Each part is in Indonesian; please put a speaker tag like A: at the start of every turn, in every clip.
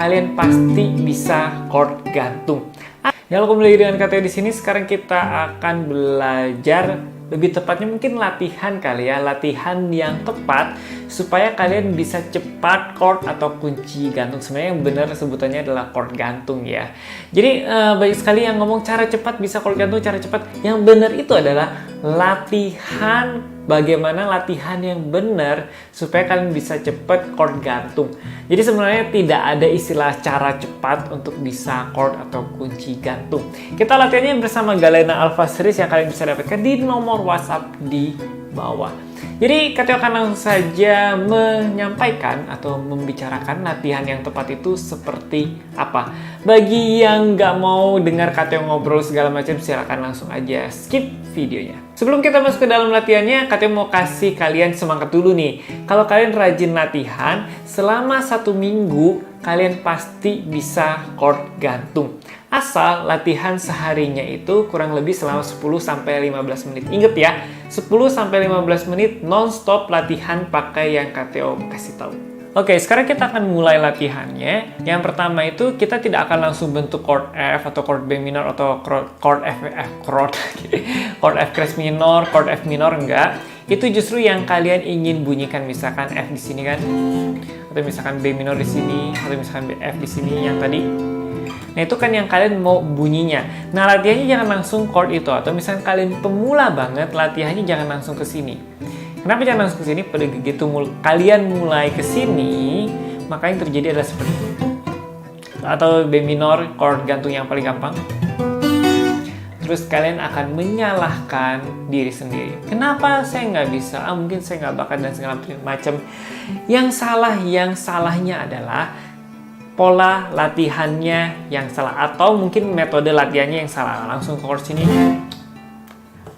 A: kalian pasti bisa chord gantung. Kalau kembali dengan KTO di sini, sekarang kita akan belajar lebih tepatnya mungkin latihan kali ya, latihan yang tepat supaya kalian bisa cepat chord atau kunci gantung. Sebenarnya yang benar sebutannya adalah chord gantung ya. Jadi banyak sekali yang ngomong cara cepat bisa chord gantung, cara cepat. Yang benar itu adalah latihan, bagaimana latihan yang benar supaya kalian bisa cepat chord gantung. Jadi sebenarnya tidak ada istilah cara cepat untuk bisa chord atau kunci gantung. Kita latihannya bersama Galena Alpha Series yang kalian bisa dapatkan di nomor WhatsApp di bawah. Jadi KTO akan langsung saja menyampaikan atau membicarakan latihan yang tepat itu seperti apa. Bagi yang nggak mau dengar KTO ngobrol segala macam, silakan langsung aja skip videonya. Sebelum kita masuk ke dalam latihannya, KTO mau kasih kalian semangat dulu nih. Kalau kalian rajin latihan, selama 1 minggu kalian pasti bisa chord gantung. Asal latihan seharinya itu kurang lebih selama 10-15 menit. Ingat ya, 10-15 menit non-stop latihan pakai yang KTO kasih tahu. Oke, sekarang kita akan mulai latihannya. Yang pertama itu kita tidak akan langsung bentuk chord F atau chord B minor atau chord F crash minor, chord F minor, enggak. Itu justru yang kalian ingin bunyikan, misalkan F di sini kan, atau misalkan B minor di sini, atau misalkan F di sini yang tadi. Nah, itu kan yang kalian mau bunyinya. Nah, latihannya jangan langsung chord itu, atau misalkan kalian pemula banget, latihannya jangan langsung ke sini. Kenapa jangan langsung ke sini? Pada begitu kalian mulai ke sini, maka yang terjadi adalah seperti ini. Atau B minor, chord gantung yang paling gampang. Terus kalian akan menyalahkan diri sendiri. Kenapa saya nggak bisa? Mungkin saya nggak bakat dan segala macam. Yang salahnya adalah pola latihannya yang salah, atau mungkin metode latihannya yang salah. Langsung ke chord sini.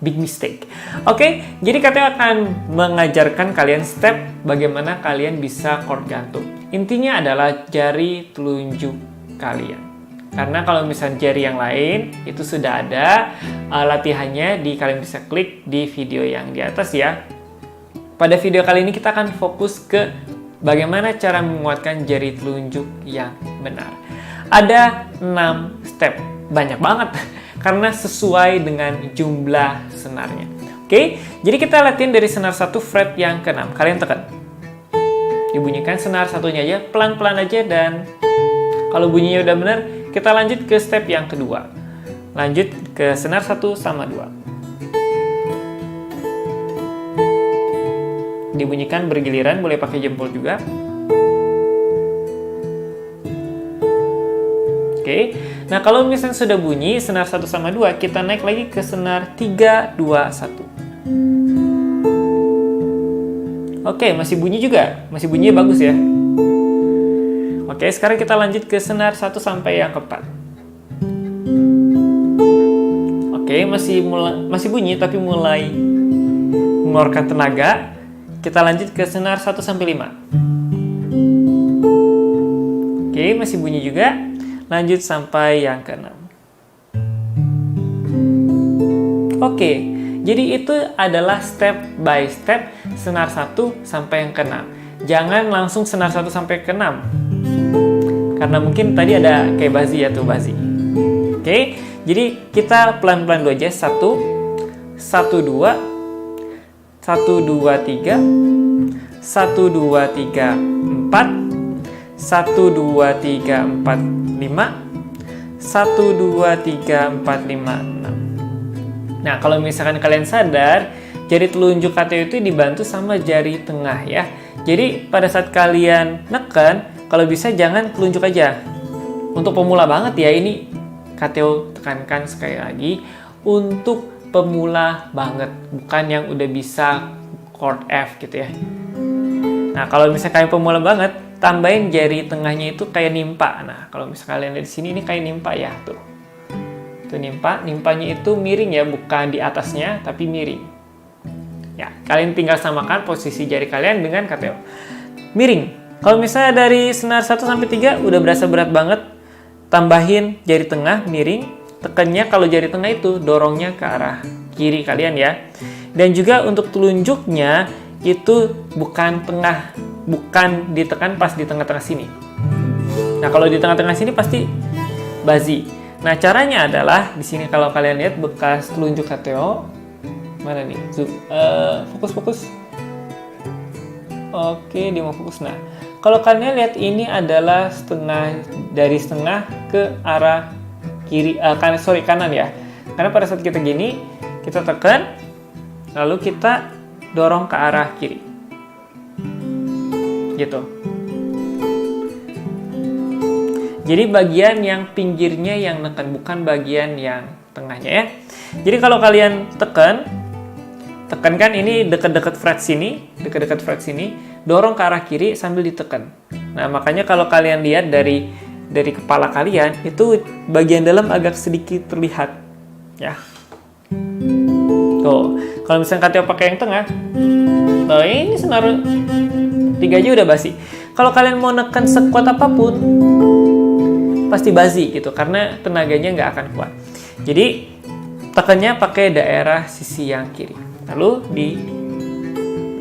A: Big mistake. Oke, jadi KTO akan mengajarkan kalian step bagaimana kalian bisa chord gantung. Intinya adalah jari telunjuk kalian. Karena kalau misalnya jari yang lain, itu sudah ada latihannya, kalian bisa klik di video yang di atas ya. Pada video kali ini kita akan fokus ke bagaimana cara menguatkan jari telunjuk yang benar. Ada 6 step, banyak banget. Karena sesuai dengan jumlah senarnya. Oke, jadi kita latihan dari senar 1 fret yang ke-6. Kalian tekan. Dibunyikan senar satunya aja, pelan-pelan aja, dan kalau bunyinya udah benar, kita lanjut ke step yang kedua. Lanjut ke senar 1 sama 2. Dibunyikan bergiliran, boleh pakai jempol juga. Oke, nah kalau misalnya sudah bunyi senar 1 sama 2, kita naik lagi ke senar 3, 2, 1. Oke, masih bunyi juga. Masih bunyinya bagus ya. Oke, sekarang kita lanjut ke senar 1 sampai yang ke-4. Oke, masih bunyi tapi mulai mengeluarkan tenaga. Kita lanjut ke senar 1 sampai 5. Oke, masih bunyi juga. Lanjut sampai yang ke-6. Oke, jadi itu adalah step by step senar 1 sampai yang ke-6. Jangan langsung senar 1 sampai ke-6. Karena mungkin tadi ada kayak bazi ya tuh, bazi. Oke, jadi kita pelan-pelan dulu aja. 1, 1, 2, 1, 2, 3, 1, 2, 3, 4, 1, 2, 3, 4, 5, 1, 2, 3, 4, 5, 6. Nah, kalau misalkan kalian sadar, jari telunjuk KTO itu dibantu sama jari tengah ya. Jadi pada saat kalian neken, kalau bisa jangan telunjuk aja. Untuk pemula banget ya, ini KTO tekankan sekali lagi, untuk pemula banget, bukan yang udah bisa chord F gitu ya. Nah, kalau misalnya kalian pemula banget, tambahin jari tengahnya itu kayak nimpa. Nah, kalau misalnya kalian lihat di sini, ini kayak nimpa ya, tuh. Itu nimpa, nimpanya itu miring ya, bukan di atasnya, tapi miring. Ya, kalian tinggal samakan posisi jari kalian dengan KTO. Miring. Kalau misalnya dari senar 1 sampai 3 udah berasa berat banget, tambahin jari tengah miring. Tekannya kalau jari tengah itu dorongnya ke arah kiri kalian ya. Dan juga untuk telunjuknya itu bukan ditekan pas di tengah-tengah sini. Nah, kalau di tengah-tengah sini pasti bazi. Nah, caranya adalah di sini kalau kalian lihat bekas telunjuk KTO. Mana nih? Zoom. Fokus. Oke, dia mau fokus. Nah, kalau kalian lihat ini adalah dari setengah ke arah kiri, kanan ya. Karena pada saat kita gini, kita tekan, lalu kita dorong ke arah kiri. Gitu. Jadi bagian yang pinggirnya yang neken, bukan bagian yang tengahnya ya. Jadi kalau kalian tekankan ini dekat-dekat fret sini, dorong ke arah kiri sambil ditekan. Nah, makanya kalau kalian lihat dari kepala kalian, itu bagian dalam agak sedikit terlihat. Ya. Tuh, kalau misalnya KTO pakai yang tengah, tuh ini senar 3 aja udah basi. Kalau kalian mau neken sekuat apapun, pasti basi gitu, karena tenaganya nggak akan kuat. Jadi, tekannya pakai daerah sisi yang kiri. Lalu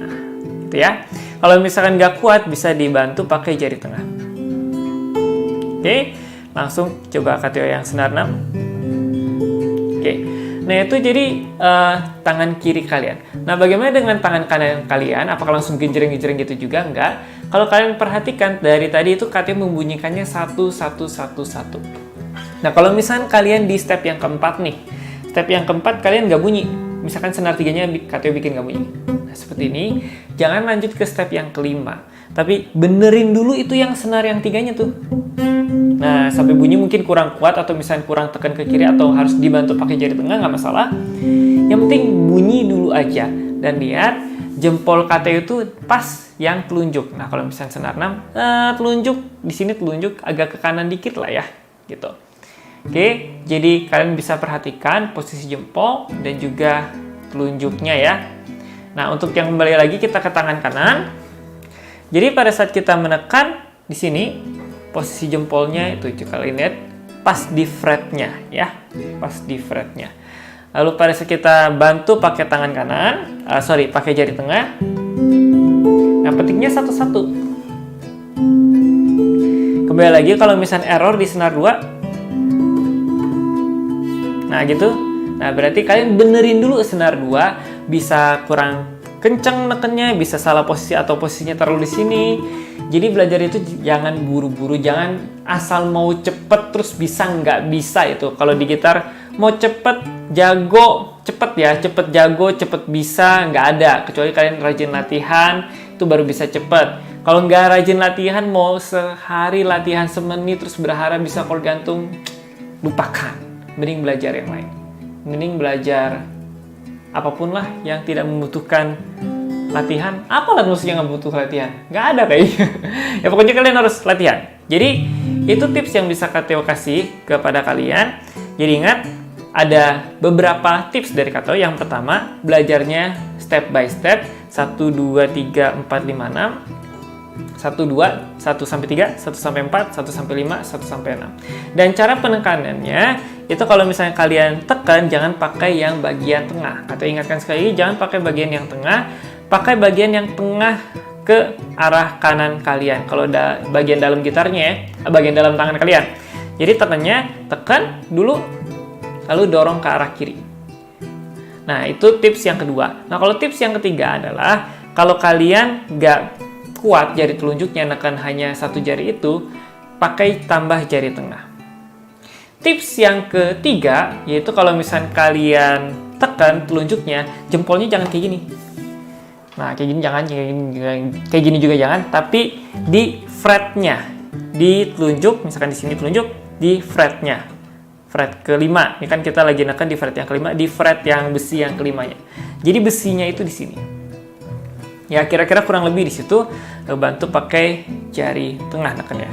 A: nah, gitu ya. Kalau misalkan nggak kuat, bisa dibantu pakai jari tengah. Oke, langsung coba KTO yang senar 6. Oke, nah itu jadi tangan kiri kalian. Nah, bagaimana dengan tangan kanan kalian? Apakah langsung genjreng-genjreng gitu juga? Enggak. Kalau kalian perhatikan, dari tadi itu KTO membunyikannya 1, 1, 1, 1. Nah, kalau misalkan kalian di step yang keempat nih, step yang keempat kalian nggak bunyi. Misalkan senar 3-nya KTO bikin nggak bunyi. Nah, seperti ini. Jangan lanjut ke step yang kelima. Tapi benerin dulu itu yang senar yang 3-nya tuh. Nah, sampai bunyi mungkin kurang kuat atau misalnya kurang tekan ke kiri atau harus dibantu pakai jari tengah, nggak masalah. Yang penting bunyi dulu aja. Dan lihat jempol KTO itu pas yang telunjuk. Nah, kalau misalnya senar 6, telunjuk di sini telunjuk agak ke kanan dikit lah ya. Gitu. Oke, jadi kalian bisa perhatikan posisi jempol dan juga telunjuknya ya. Nah, untuk yang kembali lagi kita ke tangan kanan. Jadi pada saat kita menekan di sini, posisi jempolnya itu kalian lihat pas di fretnya ya, pas di fretnya. Lalu pada saat kita bantu pakai tangan kanan, pakai jari tengah. Nah, petiknya satu-satu. Kembali lagi kalau misalnya error di senar 2. Nah, gitu. Nah, berarti kalian benerin dulu senar 2, bisa kurang kenceng nekennya, bisa salah posisi atau posisinya terlalu di sini. Jadi belajar itu jangan buru-buru, jangan asal mau cepet terus bisa nggak bisa itu. Kalau di gitar mau cepet, jago, cepet ya, cepet jago, cepet bisa, nggak ada. Kecuali kalian rajin latihan, itu baru bisa cepet. Kalau nggak rajin latihan, mau sehari latihan semenit terus berharap bisa chord gantung, lupakan. Mending belajar yang lain. Mending belajar apapun lah yang tidak membutuhkan latihan. Apalah musiknya nggak butuh latihan? Nggak ada kayaknya. Ya pokoknya kalian harus latihan. Jadi itu tips yang bisa KTO kasih kepada kalian. Jadi ingat, ada beberapa tips dari KTO. Yang pertama, belajarnya step by step. 1, 2, 3, 4, 5, 6. 1, 2, 1 sampai 3, 1 sampai 4, 1 sampai 5, 1 sampai 6. Dan cara penekanannya itu kalau misalnya kalian tekan, jangan pakai yang bagian tengah. Atau ingatkan sekali, jangan pakai bagian yang tengah, pakai bagian yang tengah ke arah kanan kalian. Kalau bagian dalam gitarnya ya, bagian dalam tangan kalian. Jadi tekan dulu, lalu dorong ke arah kiri. Nah, itu tips yang kedua. Nah, kalau tips yang ketiga adalah, kalau kalian nggak kuat jari telunjuknya, neken hanya satu jari itu, pakai tambah jari tengah. Tips yang ketiga, yaitu kalau misalnya kalian tekan telunjuknya, jempolnya jangan kayak gini. Nah, kayak gini jangan, kayak gini juga jangan, tapi di fretnya, di telunjuk, misalkan di sini telunjuk, di fretnya, fret kelima. Ini kan kita lagi neken di fret yang kelima, di fret yang besi yang kelimanya. Jadi besinya itu di sini. Ya, kira-kira kurang lebih di situ, bantu pakai jari tengah nekennya.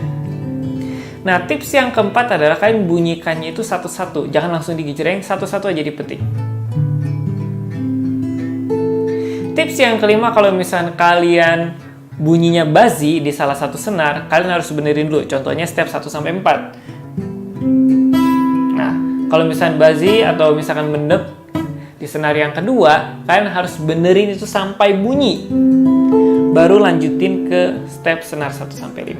A: Nah, tips yang keempat adalah kalian bunyikannya itu satu-satu. Jangan langsung digijreng, satu-satu aja dipetik. Tips yang kelima, kalau misalnya kalian bunyinya bazi di salah satu senar, kalian harus benerin dulu. Contohnya step 1-4. Nah, kalau misalnya bazi atau misalkan mendep, di senar yang kedua, kalian harus benerin itu sampai bunyi. Baru lanjutin ke step senar 1-5.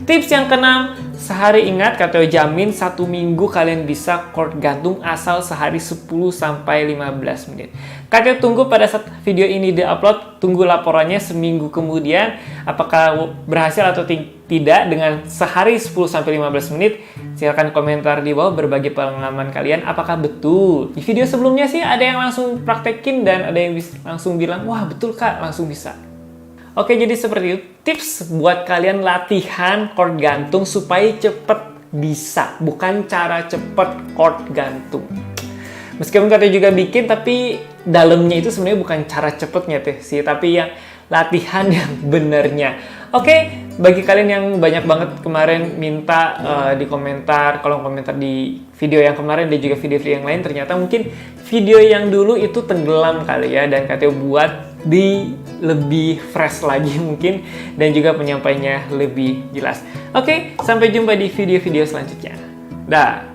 A: Tips yang keenam, sehari ingat Kak Theo jamin 1 minggu kalian bisa chord gantung asal sehari 10-15 menit. Kak Theo tunggu pada saat video ini diupload, tunggu laporannya seminggu kemudian apakah berhasil atau tidak dengan sehari 10-15 menit. Silahkan komentar di bawah berbagi pengalaman kalian apakah betul. Di video sebelumnya sih ada yang langsung praktekin dan ada yang langsung bilang, wah betul Kak, langsung bisa. Oke, jadi seperti itu tips buat kalian latihan chord gantung supaya cepet bisa, bukan cara cepet chord gantung. Meskipun Kak Theo juga bikin, tapi dalamnya itu sebenarnya bukan cara cepetnya sih, tapi yang latihan yang benernya. Oke, bagi kalian yang banyak banget kemarin minta di komentar, kolom komentar di video yang kemarin dan juga video-video yang lain, ternyata mungkin video yang dulu itu tenggelam kali ya, dan Kak Theo buat di lebih fresh lagi mungkin, dan juga penyampaiannya lebih jelas. Oke, sampai jumpa di video-video selanjutnya. Dah.